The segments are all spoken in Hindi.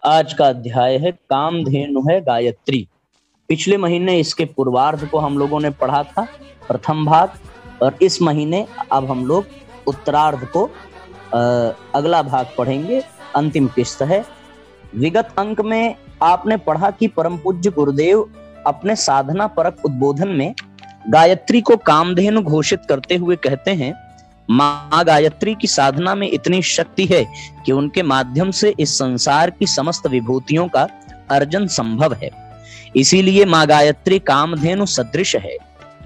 आज का अध्याय है कामधेनु है गायत्री। पिछले महीने इसके पूर्वार्ध को हम लोगों ने पढ़ा था, प्रथम भाग, और इस महीने अब हम लोग उत्तरार्ध को अगला भाग पढ़ेंगे, अंतिम किस्त है। विगत अंक में आपने पढ़ा कि परम पूज्य गुरुदेव अपने साधना परक उद्बोधन में गायत्री को कामधेनु घोषित करते हुए कहते हैं, माँ गायत्री की साधना में इतनी शक्ति है कि उनके माध्यम से इस संसार की समस्त विभूतियों का अर्जन संभव है। इसीलिए माँ गायत्री कामधेनु सदृश है।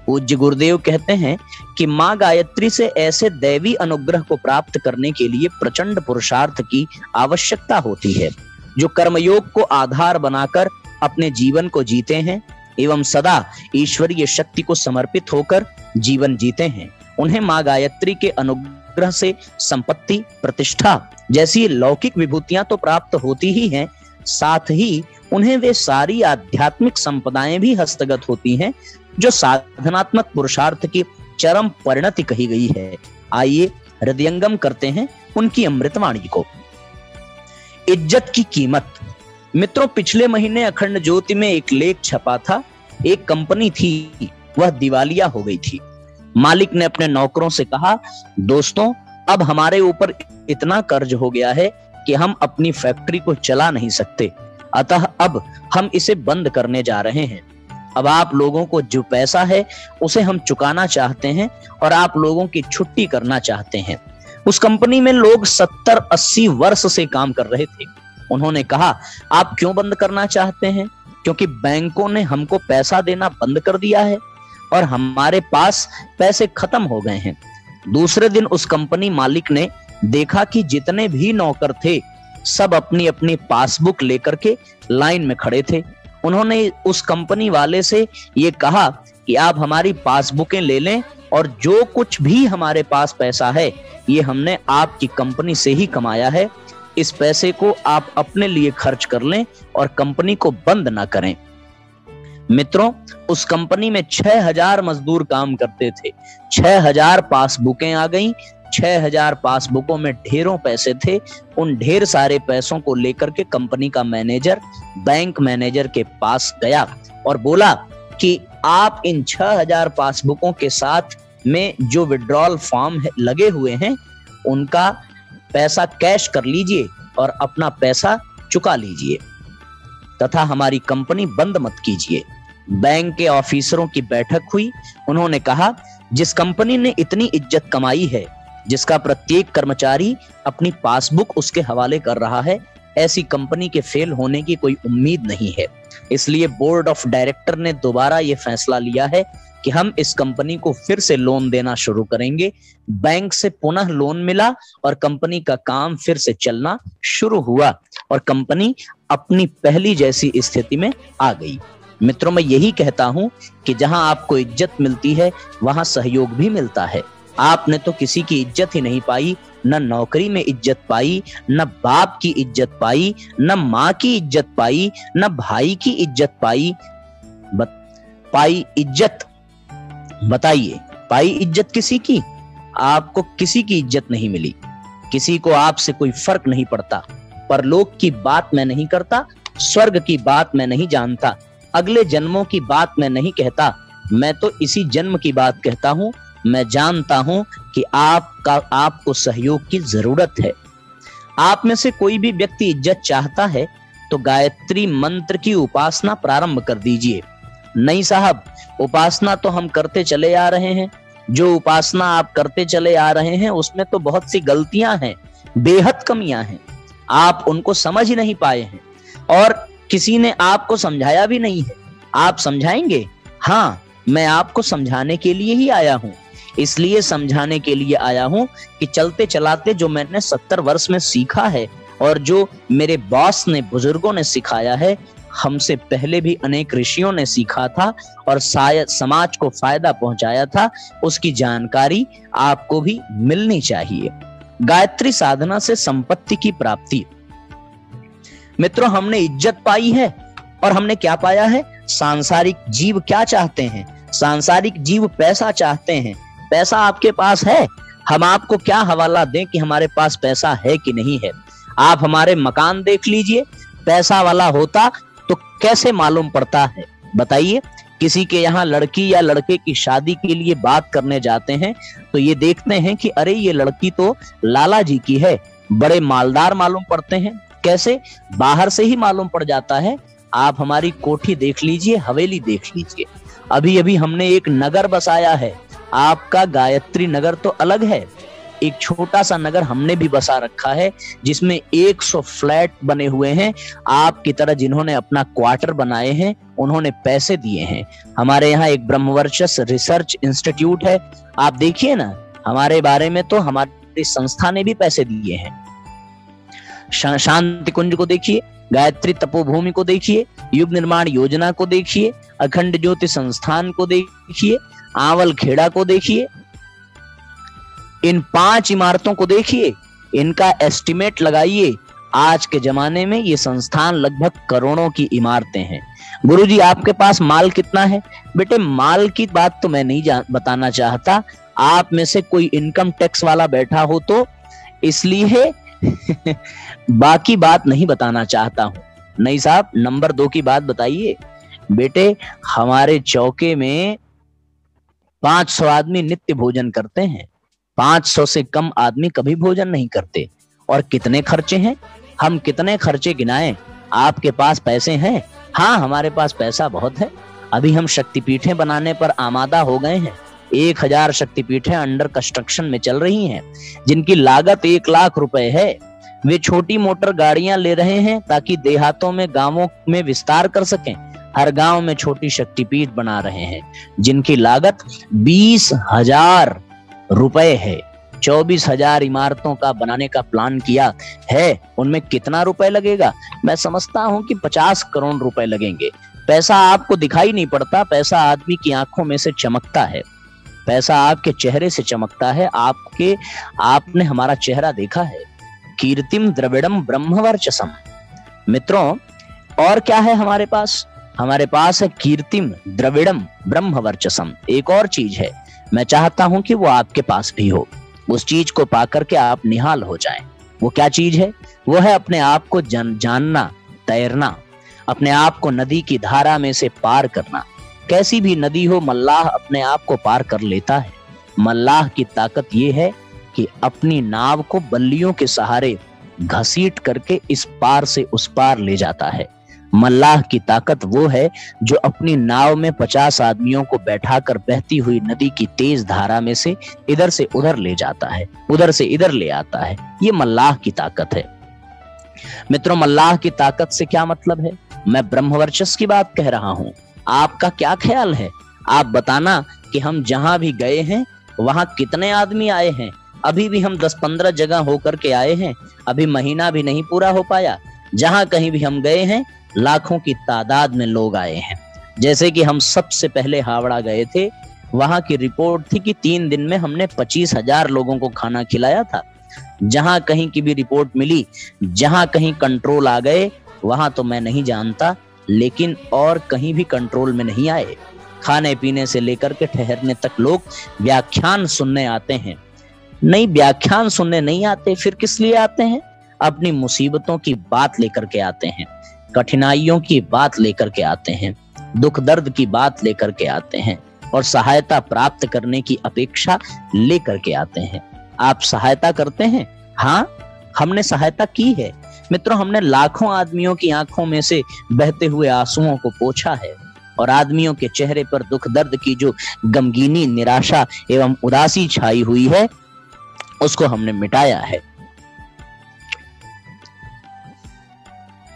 पूज्य गुरुदेव कहते हैं कि माँ गायत्री से ऐसे दैवी अनुग्रह को प्राप्त करने के लिए प्रचंड पुरुषार्थ की आवश्यकता होती है, जो कर्मयोग को आधार बनाकर अपने जीवन को जीते हैं एवं सदा ईश्वरीय शक्ति को समर्पित होकर जीवन जीते हैं। उन्हें माँ गायत्री के अनुग्रह से संपत्ति, प्रतिष्ठा जैसी लौकिक विभूतियां तो प्राप्त होती ही हैं, साथ ही उन्हें वे सारी आध्यात्मिक संपदाएं भी हस्तगत होती हैं जो साधनात्मक पुरुषार्थ की चरम परिणति कही गई है। आइए हृदयंगम करते हैं उनकी अमृतवाणी को। इज्जत की कीमत। मित्रों, पिछले महीने अखंड ज्योति में एक लेख छपा था। एक कंपनी थी, वह दिवालिया हो गई थी। मालिक ने अपने नौकरों से कहा, दोस्तों, अब हमारे ऊपर इतना कर्ज हो गया है कि हम अपनी फैक्ट्री को चला नहीं सकते, अतः अब हम इसे बंद करने जा रहे हैं। अब आप लोगों को जो पैसा है उसे हम चुकाना चाहते हैं और आप लोगों की छुट्टी करना चाहते हैं। उस कंपनी में लोग 70-80 वर्ष से काम कर रहे थे। उन्होंने कहा, आप क्यों बंद करना चाहते हैं? क्योंकि बैंकों ने हमको पैसा देना बंद कर दिया है और हमारे पास पैसे खत्म हो गए हैं। दूसरे दिन उस कंपनी मालिक ने देखा कि जितने भी नौकर थे सब अपनी अपनी पासबुक लेकर के लाइन में खड़े थे। उन्होंने उस कंपनी वाले से ये कहा कि आप हमारी पासबुकें ले लें और जो कुछ भी हमारे पास पैसा है ये हमने आपकी कंपनी से ही कमाया है। इस पैसे को आप अपने लिए खर्च कर लें और कंपनी को बंद ना करें। मित्रों, उस कंपनी में 6000 मजदूर काम करते थे। 6000 पासबुकें आ गईं। 6000 पासबुकों में ढेरों पैसे थे। उन ढेर सारे पैसों को लेकर के कंपनी का मैनेजर बैंक मैनेजर के पास गया और बोला कि आप इन 6000 पासबुकों के साथ में जो विड्रॉल फॉर्म लगे हुए हैं उनका पैसा कैश कर लीजिए और अपना पैसा चुका लीजिए तथा हमारी कंपनी बंद मत कीजिए। बैंक के ऑफिसरों की बैठक हुई। उन्होंने कहा, जिस कंपनी ने इतनी इज्जत कमाई है, जिसका प्रत्येक कर्मचारी अपनी पासबुक उसके हवाले कर रहा है, ऐसी कंपनी के फेल होने की कोई उम्मीद नहीं है। इसलिए बोर्ड ऑफ डायरेक्टर ने दोबारा ये फैसला लिया है कि हम इस कंपनी को फिर से लोन देना शुरू करेंगे। बैंक से पुनः लोन मिला और कंपनी का काम फिर से चलना शुरू हुआ और कंपनी अपनी पहली जैसी स्थिति में आ गई। मित्रों, मैं यही कहता हूं कि जहां आपको इज्जत मिलती है वहां सहयोग भी मिलता है। आपने तो किसी की इज्जत ही नहीं पाई, न नौकरी में इज्जत पाई, न बाप की इज्जत पाई, न माँ की इज्जत पाई, न भाई की इज्जत पाई। पाई इज्जत, बताइए, पाई इज्जत किसी की? आपको किसी की इज्जत नहीं मिली। किसी को आपसे कोई फर्क नहीं पड़ता। परलोक की बात मैं नहीं करता, स्वर्ग की बात मैं नहीं जानता, अगले जन्मों की बात मैं नहीं कहता, मैं तो इसी जन्म की बात कहता हूं। मैं जानता हूं कि आपको सहयोग की जरूरत है। आप में से कोई भी व्यक्ति इज्जत चाहता है तो गायत्री मंत्र की उपासना प्रारंभ कर दीजिए। नहीं साहब, उपासना तो हम करते चले आ रहे हैं। जो उपासना आप करते चले आ रहे हैं उसमें तो बहुत सी गलतियां हैं, बेहद कमियां हैं। आप उनको समझ ही नहीं पाए हैं और किसी ने आपको समझाया भी नहीं है। आप समझाएंगे? हाँ, मैं आपको समझाने के लिए ही आया हूं। इसलिए समझाने के लिए आया हूं कि चलते चलाते जो मैंने 70 वर्ष में सीखा है और जो मेरे बॉस ने, बुजुर्गों ने सिखाया है, हमसे पहले भी अनेक ऋषियों ने सीखा था और शायद समाज को फायदा पहुंचाया था, उसकी जानकारी आपको भी मिलनी चाहिए। गायत्री साधना से संपत्ति की प्राप्ति। मित्रों, हमने इज्जत पाई है और हमने क्या पाया है? सांसारिक जीव क्या चाहते हैं? सांसारिक जीव पैसा चाहते हैं। पैसा आपके पास है? हम आपको क्या हवाला दें कि हमारे पास पैसा है कि नहीं है? आप हमारे मकान देख लीजिए, पैसा वाला होता तो कैसे मालूम पड़ता है? बताइए, किसी के यहाँ लड़की या लड़के की शादी के लिए बात करने जाते हैं तो ये देखते हैं कि अरे ये लड़की तो लाला जी की है, बड़े मालदार मालूम पड़ते हैं। कैसे? बाहर से ही मालूम पड़ जाता है। आप हमारी कोठी देख लीजिए, हवेली देख लीजिए, अभी अभी हमने एक नगर बसाया है। आपका गायत्री नगर तो अलग है, एक छोटा सा नगर हमने भी बसा रखा है जिसमें 100 फ्लैट बने हुए हैं। आपकी तरह जिन्होंने अपना क्वार्टर बनाए हैं उन्होंने पैसे दिए हैं। हमारे यहाँ एक ब्रह्मवर्चस्व रिसर्च इंस्टीट्यूट है, आप देखिए ना, हमारे बारे में तो हमारी संस्था ने भी पैसे दिए हैं। शांति कुंज को देखिए, गायत्री तपोभूमि को देखिए, युग निर्माण योजना को देखिए, अखंड ज्योति संस्थान को देखिए, आंवल खेड़ा को देखिए, इन 5 इमारतों को देखिए, इनका एस्टिमेट लगाइए। आज के जमाने में ये संस्थान लगभग करोड़ों की इमारतें हैं। गुरुजी आपके पास माल कितना है? बेटे माल की बात तो मैं नहीं बताना चाहता, आप में से कोई इनकम टैक्स वाला बैठा हो तो इसलिए बाकी बात नहीं बताना चाहता हूं। नहीं साहब, नंबर 2 की बात बताइए। बेटे हमारे चौके में 500 आदमी नित्य भोजन करते हैं, 500 से कम आदमी कभी भोजन नहीं करते। और कितने खर्चे हैं, हम कितने खर्चे गिनाएं? आपके पास पैसे हैं? हाँ हमारे पास पैसा बहुत है। अभी हम शक्तिपीठें बनाने पर आमादा हो गए हैं। 1000 शक्तिपीठें अंडर कंस्ट्रक्शन में चल रही हैं जिनकी लागत 1 लाख रुपए है। वे छोटी मोटर गाड़ियां ले रहे हैं ताकि देहातों में, गांवों में विस्तार कर सकें। हर गांव में छोटी शक्तिपीठ बना रहे हैं जिनकी लागत 20,000 रुपए है। 24,000 इमारतों का बनाने का प्लान किया है, उनमें कितना रुपए लगेगा? मैं समझता हूं कि 50 करोड़ रुपए लगेंगे। पैसा आपको दिखाई नहीं पड़ता, पैसा आदमी की आंखों में से चमकता है, पैसा आपके चेहरे से चमकता है। आपने हमारा चेहरा देखा है। कीर्तिम द्रविड़म ब्रह्मवर्चसम। मित्रों और क्या है हमारे पास? हमारे पास है कीर्तिम द्रविड़म ब्रह्मवर्चसम। एक और चीज है, मैं चाहता हूं कि वो आपके पास भी हो। उस चीज को पाकर के आप निहाल हो जाएं। वो क्या चीज है? वो है अपने आप को जानना, तैरना, अपने आप को नदी की धारा में से पार करना। कैसी भी नदी हो, मल्लाह अपने आप को पार कर लेता है। मल्लाह की ताकत ये है कि अपनी नाव को बल्लियों के सहारे घसीट करके इस पार से उस पार ले जाता है। मल्लाह की ताकत वो है जो अपनी नाव में 50 आदमियों को बैठाकर बहती हुई नदी की तेज धारा में से इधर से उधर ले जाता है, उधर से इधर ले आता है। ये मल्लाह की ताकत है। मित्रों मल्लाह की ताकत से क्या मतलब है? मैं ब्रह्मवर्चस्व की बात कह रहा हूं। आपका क्या ख्याल है? आप बताना कि हम जहां भी गए हैं वहां कितने आदमी आए हैं। अभी भी हम 10-15 जगह होकर के आए हैं, अभी महीना भी नहीं पूरा हो पाया। जहां कहीं भी हम गए हैं लाखों की तादाद में लोग आए हैं। जैसे कि हम सबसे पहले हावड़ा गए थे, वहां की रिपोर्ट थी कि 3 दिन में हमने 25,000 लोगों को खाना खिलाया था। जहां कहीं की भी रिपोर्ट मिली, जहां कहीं कंट्रोल आ गए, वहां तो मैं नहीं जानता, लेकिन और कहीं भी कंट्रोल में नहीं आए। खाने पीने से लेकर के ठहरने तक लोग व्याख्यान सुनने आते हैं। नहीं, व्याख्यान सुनने नहीं आते, फिर किस लिए आते हैं? अपनी मुसीबतों की बात लेकर के आते हैं, कठिनाइयों की बात लेकर के आते हैं, दुख दर्द की बात लेकर के आते हैं और सहायता प्राप्त करने की अपेक्षा लेकर के आते हैं। आप सहायता करते हैं? हाँ, हमने सहायता की है। मित्रों हमने लाखों आदमियों की आंखों में से बहते हुए आंसुओं को पोंछा है और आदमियों के चेहरे पर दुख दर्द की जो गमगीनी, निराशा एवं उदासी छाई हुई है उसको हमने मिटाया है।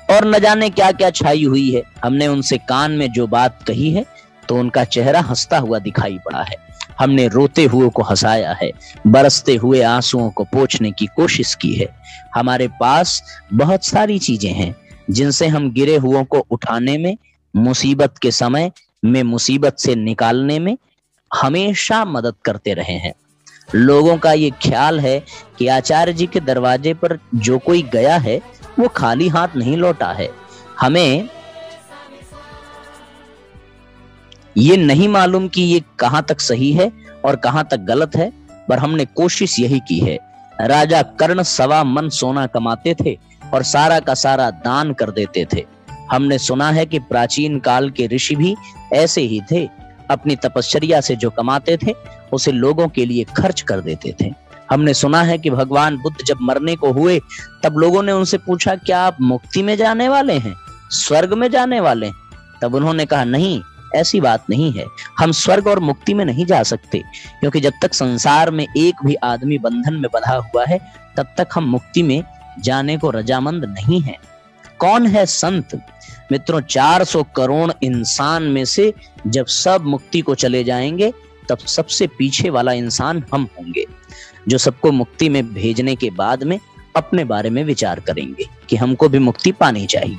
और न जाने क्या क्या छाई हुई है। हमने उनसे कान में जो बात कही है तो उनका चेहरा हंसता हुआ दिखाई पड़ा है। हमने रोते हुए को हंसाया है, बरसते हुए आंसुओं को पोंछने की कोशिश की है। हमारे पास बहुत सारी चीजें हैं जिनसे हम गिरे हुओं को उठाने में, मुसीबत के समय में मुसीबत से निकालने में हमेशा मदद करते रहे हैं। लोगों का ये ख्याल है कि आचार्य जी के दरवाजे पर जो कोई गया है वो खाली हाथ नहीं लौटा है। हमें ये नहीं मालूम कि ये कहां तक सही है और कहां तक गलत है, पर हमने कोशिश यही की है। राजा कर्ण 1.25 मन सोना कमाते थे और सारा का सारा दान कर देते थे। हमने सुना है कि प्राचीन काल के ऋषि भी ऐसे ही थे, अपनी तपश्चर्या से जो कमाते थे उसे लोगों के लिए खर्च कर देते थे। हमने सुना है कि भगवान बुद्ध जब मरने को हुए तब लोगों ने उनसे पूछा, क्या आप मुक्ति में जाने वाले हैं, स्वर्ग में जाने वाले हैं? तब उन्होंने कहा, नहीं, ऐसी बात नहीं है, हम स्वर्ग और मुक्ति में नहीं जा सकते, क्योंकि जब तक संसार में एक भी आदमी बंधन में बंधा हुआ है तब तक हम मुक्ति में जाने को रजामंद नहीं हैं। कौन है संत? मित्रों, 400 करोड़ इंसान में से जब सब मुक्ति को चले जाएंगे तब सबसे पीछे वाला इंसान हम होंगे, जो सबको मुक्ति में भेजने के बाद में अपने बारे में विचार करेंगे कि हमको भी मुक्ति पानी चाहिए।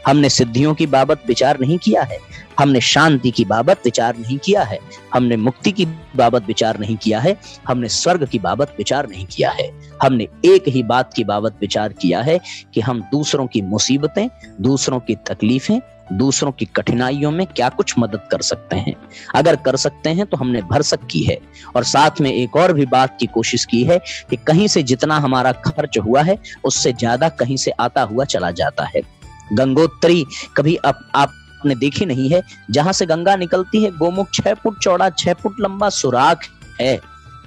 हमने सिद्धियों की बाबत विचार नहीं किया है, हमने शांति की बाबत विचार नहीं किया है, हमने मुक्ति की बाबत विचार नहीं किया है, हमने स्वर्ग की बाबत विचार नहीं किया है। हमने एक ही बात की बाबत विचार किया है कि हम दूसरों की मुसीबतें, दूसरों की तकलीफें, दूसरों की कठिनाइयों में क्या कुछ मदद कर सकते हैं। अगर कर सकते हैं तो हमने भरसक की है, और साथ में एक और भी बात की कोशिश की है कि कहीं से जितना हमारा खर्च हुआ है उससे ज्यादा कहीं से आता हुआ चला जाता है। गंगोत्री कभी आपने देखी नहीं है, जहां से गंगा निकलती है गोमुख 6 फुट चौड़ा 6 फुट लंबा सुराख है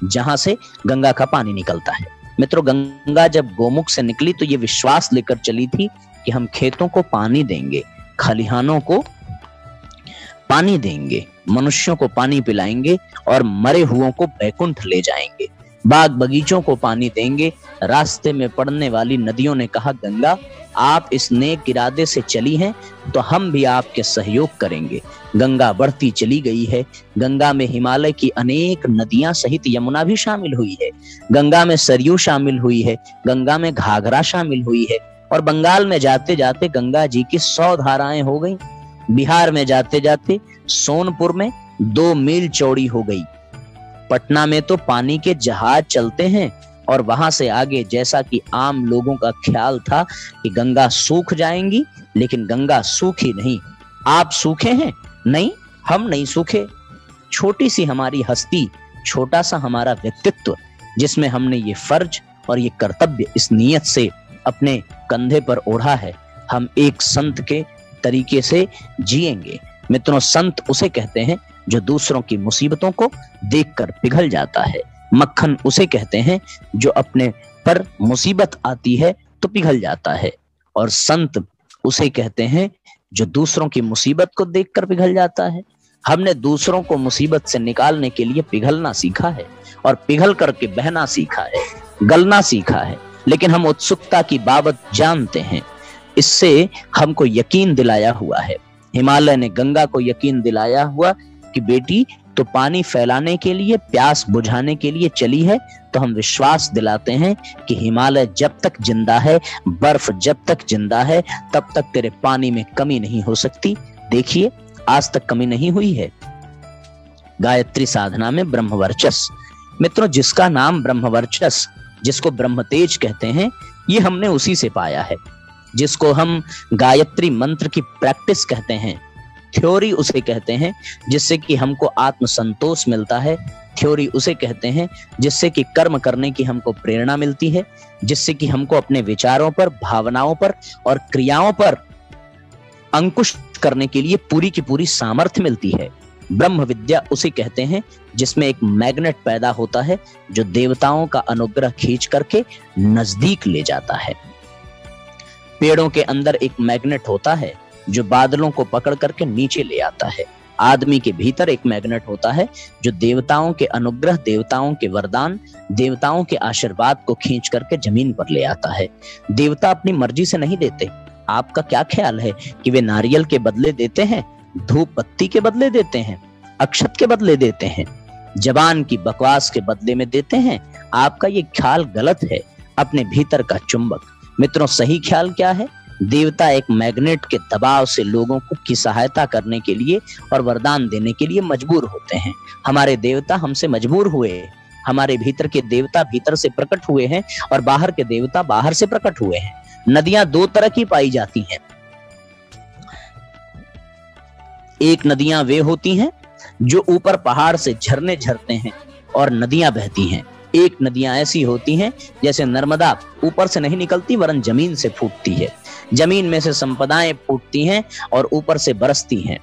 जहां से गंगा का पानी निकलता है। मित्रों, गंगा जब गोमुख से निकली तो ये विश्वास लेकर चली थी कि हम खेतों को पानी देंगे, खलिहानों को पानी देंगे, मनुष्यों को पानी पिलाएंगे और मरे हुओं को बैकुंठ ले जाएंगे, बाग बगीचों को पानी देंगे। रास्ते में पड़ने वाली नदियों ने कहा, गंगा आप इस नेक इरादे से चली हैं तो हम भी आपके सहयोग करेंगे। गंगा बढ़ती चली गई है। गंगा में हिमालय की अनेक नदियां सहित यमुना भी शामिल हुई है, गंगा में सरयू शामिल हुई है, गंगा में घाघरा शामिल हुई है, और बंगाल में जाते जाते गंगा जी की 100 धाराएं हो गई। बिहार में जाते जाते सोनपुर में 2 मील चौड़ी हो गई। पटना में तो पानी के जहाज चलते हैं, और वहां से आगे जैसा कि आम लोगों का ख्याल था कि गंगा सूख जाएंगी, लेकिन गंगा सूखी नहीं। आप सूखे हैं? नहीं, हम नहीं सूखे। छोटी सी हमारी हस्ती, छोटा सा हमारा व्यक्तित्व, जिसमें हमने ये फर्ज और ये कर्तव्य इस नियत से अपने कंधे पर ओढ़ा है, हम एक संत के तरीके से जिएंगे। मित्रों, संत उसे कहते हैं जो दूसरों की मुसीबतों को देखकर पिघल जाता है। मक्खन उसे कहते हैं जो अपने पर मुसीबत आती है तो पिघल जाता है, और संत उसे कहते हैं जो दूसरों की मुसीबत को देखकर पिघल जाता है। हमने दूसरों को मुसीबत से निकालने के लिए पिघलना सीखा है, और पिघल करके बहना सीखा है, गलना सीखा है, लेकिन हम उत्सुकता की बाबत जानते हैं। इससे हमको यकीन दिलाया हुआ है, हिमालय ने गंगा को यकीन दिलाया हुआ कि बेटी तो पानी फैलाने के लिए, प्यास बुझाने के लिए चली है, तो हम विश्वास दिलाते हैं कि हिमालय जब तक जिंदा है, बर्फ जब तक जिंदा है, तब तक तेरे पानी में कमी नहीं हो सकती। देखिए, आज तक कमी नहीं हुई है। गायत्री साधना में ब्रह्मवर्चस, मित्रों, जिसका नाम ब्रह्मवर्चस, जिसको ब्रह्मतेज कहते हैं, ये हमने उसी से पाया है। जिसको हम गायत्री मंत्र की प्रैक्टिस कहते हैं, थ्योरी उसे कहते हैं जिससे कि हमको आत्मसंतोष मिलता है। थ्योरी उसे कहते हैं जिससे कि कर्म करने की हमको प्रेरणा मिलती है, जिससे कि हमको अपने विचारों पर, भावनाओं पर और क्रियाओं पर अंकुश करने के लिए पूरी की पूरी सामर्थ्य मिलती है। ब्रह्म विद्या उसे कहते हैं जिसमें एक मैग्नेट पैदा होता है जो देवताओं का अनुग्रह खींच करके नजदीक ले जाता है। पेड़ों के अंदर एक मैग्नेट होता है जो बादलों को पकड़ करके नीचे ले आता है। आदमी के भीतर एक मैग्नेट होता है जो देवताओं के अनुग्रह, देवताओं के वरदान, देवताओं के आशीर्वाद को खींच करके जमीन पर ले आता है। देवता अपनी मर्जी से नहीं देते। आपका क्या ख्याल है कि वे नारियल के बदले देते हैं, धूप बत्ती के बदले देते हैं, अक्षत के बदले देते हैं, जबान की बकवास के बदले में देते हैं? आपका ये ख्याल गलत है। अपने भीतर का चुंबक, मित्रों, सही ख्याल क्या है? देवता एक मैग्नेट के दबाव से लोगों की सहायता करने के लिए और वरदान देने के लिए मजबूर होते हैं। हमारे देवता हमसे मजबूर हुए। हमारे भीतर के देवता भीतर से प्रकट हुए हैं और बाहर के देवता बाहर से प्रकट हुए हैं। नदियां 2 तरह की पाई जाती हैं। एक नदियां वे होती हैं जो ऊपर पहाड़ से झरने झरते हैं और नदियां बहती हैं, एक नदियां ऐसी होती हैं जैसे नर्मदा ऊपर से नहीं निकलती वरन जमीन से फूटती है। जमीन में से संपदाएं फूटती हैं और ऊपर से बरसती हैं,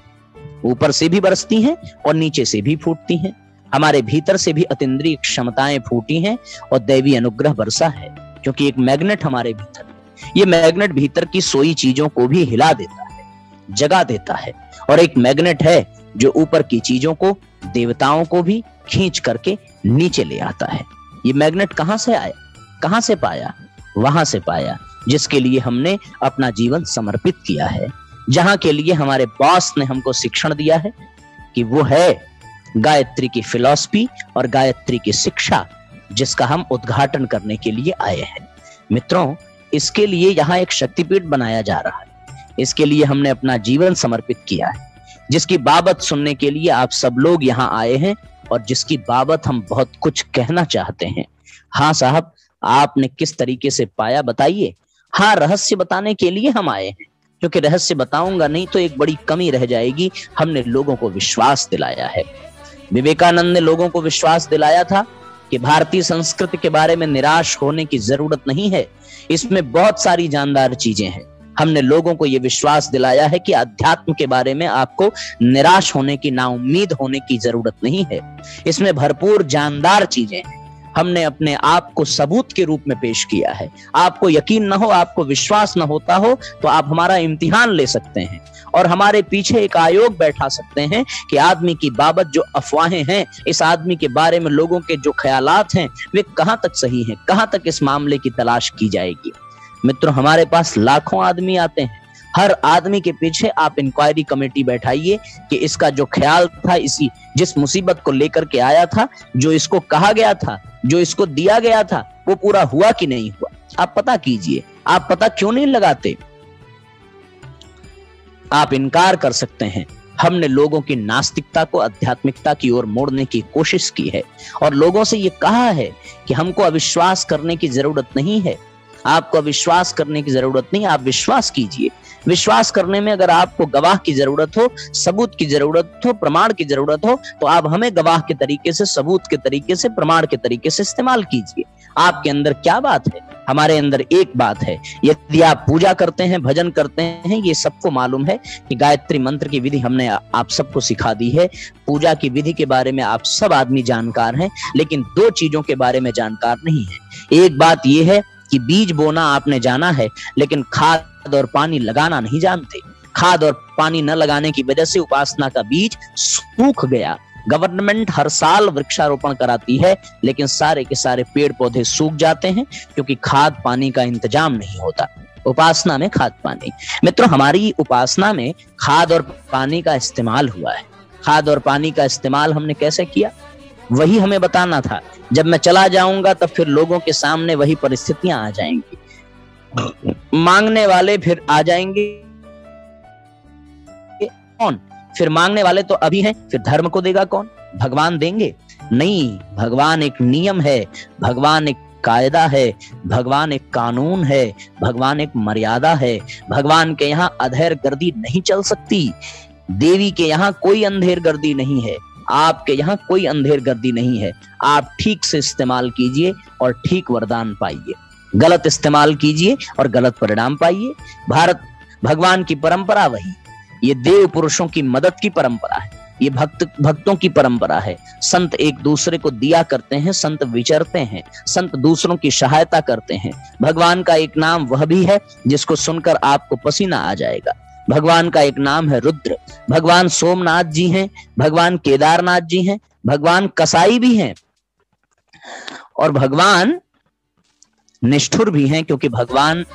ऊपर से भी बरसती हैं और नीचे से भी फूटती हैं। हमारे भीतर से भी अतीन्द्रिय क्षमताएं फूटी हैं और दैवी अनुग्रह बरसा है, क्योंकि एक मैग्नेट हमारे भीतर है। ये मैग्नेट भीतर की सोई चीजों को भी हिला देता है, जगा देता है। और एक मैग्नेट है जो ऊपर की चीजों को, देवताओं को भी खींच करके नीचे ले आता है। ये मैग्नेट कहां से आया, कहां से पाया? वहां से पाया जिसके लिए हमने अपना जीवन समर्पित किया है, जहां के लिए हमारे बॉस ने हमको शिक्षण दिया है कि वो है गायत्री की फिलॉसफी और गायत्री की शिक्षा, जिसका हम उद्घाटन करने के लिए आए हैं। मित्रों, इसके लिए यहाँ एक शक्तिपीठ बनाया जा रहा है, इसके लिए हमने अपना जीवन समर्पित किया है, जिसकी बाबत सुनने के लिए आप सब लोग यहाँ आए हैं और जिसकी बाबत हम बहुत कुछ कहना चाहते हैं। हाँ साहब, आपने किस तरीके से पाया बताइए। हाँ, रहस्य बताने के लिए हम आए हैं, क्योंकि रहस्य बताऊंगा नहीं तो एक बड़ी कमी रह जाएगी। हमने लोगों को विश्वास दिलाया है। विवेकानंद ने लोगों को विश्वास दिलाया था कि भारतीय संस्कृति के बारे में निराश होने की जरूरत नहीं है, इसमें बहुत सारी जानदार चीजें हैं। हमने लोगों को यह विश्वास दिलाया है कि अध्यात्म के बारे में आपको निराश होने की, नाउम्मीद होने की जरूरत नहीं है, इसमें भरपूर जानदार चीजें हैं। हमने अपने आप को सबूत के रूप में पेश किया है। आपको यकीन न हो, आपको विश्वास न होता हो तो आप हमारा इम्तिहान ले सकते हैं और हमारे पीछे एक आयोग बैठा सकते हैं कि आदमी की बाबत जो अफवाहें हैं, इस आदमी के बारे में लोगों के जो ख्यालात हैं, वे कहां तक सही हैं, कहां तक इस मामले की तलाश की जाएगी। मित्रों, हमारे पास लाखों आदमी आते हैं, हर आदमी के पीछे आप इंक्वायरी कमेटी बैठाइए कि इसका जो ख्याल था, इसी जिस मुसीबत को लेकर के आया था, जो इसको कहा गया था, जो इसको दिया गया था, वो पूरा हुआ कि नहीं हुआ। आप पता कीजिए। आप पता क्यों नहीं लगाते? आप इनकार कर सकते हैं। हमने लोगों की नास्तिकता को आध्यात्मिकता की ओर मोड़ने की कोशिश की है और लोगों से ये कहा है कि हमको अविश्वास करने की जरूरत नहीं है। आपको अविश्वास करने की जरूरत नहीं, आप विश्वास कीजिए। विश्वास करने में अगर आपको गवाह की जरूरत हो, सबूत की जरूरत हो, प्रमाण की जरूरत हो, तो आप हमें गवाह के तरीके से, सबूत के तरीके से, प्रमाण के तरीके से इस्तेमाल कीजिए। आपके अंदर क्या बात है? हमारे अंदर एक बात है। यदि आप पूजा करते हैं, भजन करते हैं, ये सबको मालूम है कि गायत्री मंत्र की विधि हमने आप सबको सिखा दी है। पूजा की विधि के बारे में आप सब आदमी जानकार हैं, लेकिन दो चीजों के बारे में जानकार नहीं है। एक बात यह है कि बीज बोना आपने जाना है, लेकिन खाद और पानी लगाना नहीं जानते। खाद और पानी न लगाने की वजह से उपासना का बीज सूख गया। गवर्नमेंट हर साल वृक्षारोपण कराती है, लेकिन सारे के सारे पेड़ पौधे सूख जाते हैं क्योंकि खाद पानी का इंतजाम नहीं होता। उपासना में खाद पानी। मित्रों, हमारी उपासना में खाद और पानी का इस्तेमाल हुआ है। खाद और पानी का इस्तेमाल हमने कैसे किया, वही हमें बताना था। जब मैं चला जाऊंगा तब फिर लोगों के सामने वही परिस्थितियां आ जाएंगी। मांगने वाले फिर आ जाएंगे। कौन? फिर मांगने वाले तो अभी हैं, फिर धर्म को देगा कौन? भगवान देंगे? नहीं, भगवान एक नियम है, भगवान एक कायदा है, भगवान एक कानून है, भगवान एक मर्यादा है। भगवान के यहाँ अधेर गर्दी नहीं चल सकती। देवी के यहाँ कोई अंधेर गर्दी नहीं है, आपके यहाँ कोई अंधेर गर्दी नहीं है। आप ठीक से इस्तेमाल कीजिए और ठीक वरदान पाइए, गलत इस्तेमाल कीजिए और गलत परिणाम पाइए। भारत भगवान की परंपरा वही, ये देव पुरुषों की मदद की परंपरा है, ये भक्तों की परंपरा है। संत एक दूसरे को दिया करते हैं, संत विचरते हैं, संत दूसरों की सहायता करते हैं। भगवान का एक नाम वह भी है जिसको सुनकर आपको पसीना आ जाएगा। भगवान का एक नाम है रुद्र। भगवान सोमनाथ जी हैं, भगवान केदारनाथ जी हैं, भगवान कसाई भी हैं और भगवान निष्ठुर भी हैं, क्योंकि भगवान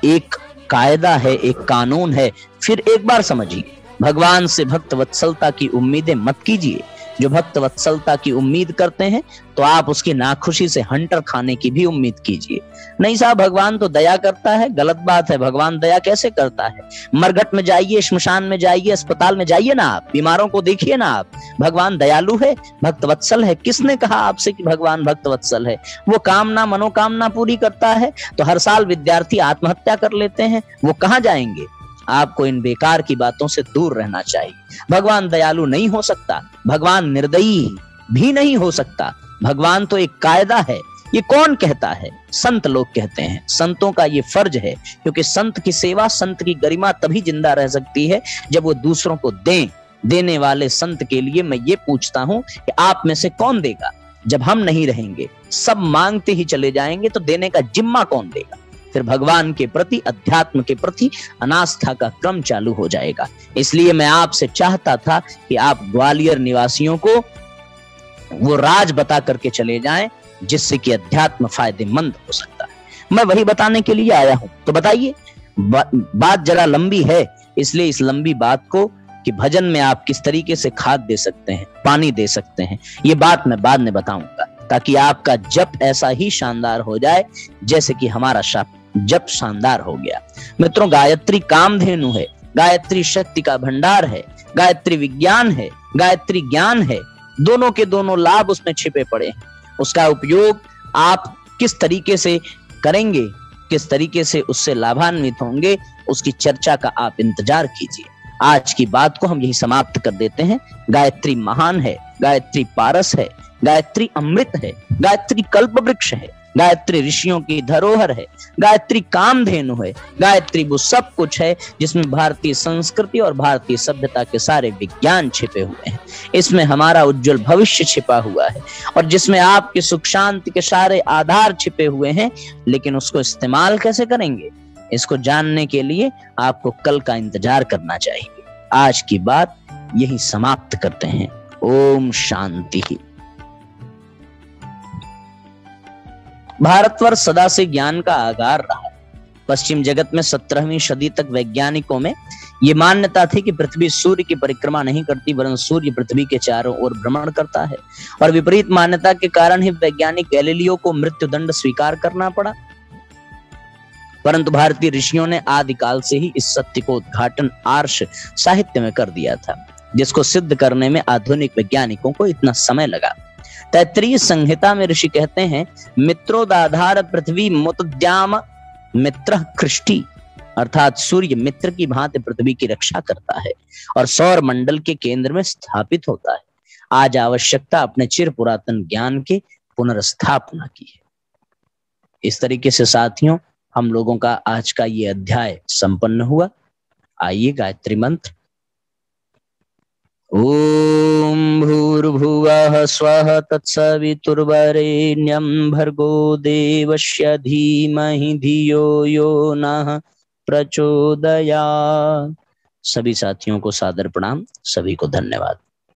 एक कायदा है, एक कानून है। फिर एक बार समझिए, भगवान से भक्त वत्सलता की उम्मीदें मत कीजिए। जो भक्त वत्सलता की उम्मीद करते हैं तो आप उसकी नाखुशी से हंटर खाने की भी उम्मीद कीजिए। नहीं साहब, भगवान तो दया करता है। गलत बात है। भगवान दया कैसे करता है? मरघट में जाइए, श्मशान में जाइए, अस्पताल में जाइए ना, आप बीमारों को देखिए ना आप। भगवान दयालु है, भक्त वत्सल है। किसने कहा आपसे कि भगवान भक्त वत्सल है? वो कामना मनोकामना पूरी करता है। तो हर साल विद्यार्थी आत्महत्या कर लेते हैं, वो कहाँ जाएंगे? आपको इन बेकार की बातों से दूर रहना चाहिए। भगवान दयालु नहीं हो सकता, भगवान निर्दयी भी नहीं हो सकता। भगवान तो एक कायदा है। ये कौन कहता है? संत लोग कहते हैं। संतों का ये फर्ज है, क्योंकि संत की सेवा, संत की गरिमा तभी जिंदा रह सकती है जब वो दूसरों को दें। देने वाले संत के लिए मैं ये पूछता हूं कि आप में से कौन देगा? जब हम नहीं रहेंगे, सब मांगते ही चले जाएंगे, तो देने का जिम्मा कौन देगा? फिर भगवान के प्रति, अध्यात्म के प्रति अनास्था का क्रम चालू हो जाएगा। इसलिए मैं आपसे चाहता था कि आप ग्वालियर निवासियों को वो राज बता करके चले जाएं जिससे कि अध्यात्म फायदेमंद हो सकता है। मैं वही बताने के लिए आया हूं। तो बताइए, बात जरा लंबी है, इसलिए इस लंबी बात को कि भजन में आप किस तरीके से खाद दे सकते हैं, पानी दे सकते हैं, ये बात मैं बाद में बताऊंगा, ताकि आपका जप ऐसा ही शानदार हो जाए जैसे कि हमारा जप शानदार हो गया। मित्रों, गायत्री कामधेनु है, गायत्री शक्ति का भंडार है, गायत्री विज्ञान है, गायत्री ज्ञान है। दोनों के दोनों लाभ उसमें छिपे पड़े हैं। उसका उपयोग आप किस तरीके से करेंगे, किस तरीके से उससे लाभान्वित होंगे, उसकी चर्चा का आप इंतजार कीजिए। आज की बात को हम यही समाप्त कर देते हैं। गायत्री महान है, गायत्री पारस है, गायत्री अमृत है, गायत्री कल्प वृक्ष है, गायत्री ऋषियों की धरोहर है, गायत्री कामधेनु है, गायत्री वो सब कुछ है जिसमें भारतीय संस्कृति और भारतीय सभ्यता के सारे विज्ञान छिपे हुए हैं। इसमें हमारा उज्जवल भविष्य छिपा हुआ है और जिसमें आपके सुख शांति के सारे आधार छिपे हुए हैं। लेकिन उसको इस्तेमाल कैसे करेंगे, इसको जानने के लिए आपको कल का इंतजार करना चाहिए। आज की बात यही समाप्त करते हैं। ओम शांति। भारतवर्ष सदा से ज्ञान का आगार रहा है। पश्चिम जगत में 17वीं सदी तक वैज्ञानिकों में ये मान्यता थी कि पृथ्वी सूर्य की परिक्रमा नहीं करती, वरन सूर्य पृथ्वी के चारों ओर भ्रमण करता है। और विपरीत मान्यता के कारण ही वैज्ञानिक गैलीलियो को मृत्युदंड स्वीकार करना पड़ा। परंतु भारतीय ऋषियों ने आदिकाल से ही इस सत्य को उद्घाटन आर्ष साहित्य में कर दिया था, जिसको सिद्ध करने में आधुनिक वैज्ञानिकों को इतना समय लगा। तैत्तिरीय संहिता में ऋषि कहते हैं, मित्रोदाधार पृथ्वी मुतद्याम मित्र कृष्टि, अर्थात सूर्य मित्र की भांति पृथ्वी की रक्षा करता है और सौर मंडल के केंद्र में स्थापित होता है। आज आवश्यकता अपने चिर पुरातन ज्ञान के पुनर्स्थापना की है। इस तरीके से साथियों, हम लोगों का आज का ये अध्याय संपन्न हुआ। आइए गायत्री मंत्र। ओम भूर्भुवः स्वः तत्सवितुर्वरेण्यं भर्गो देवस्य धीमहि धियो यो नः प्रचोदयात्। सभी साथियों को सादर प्रणाम, सभी को धन्यवाद।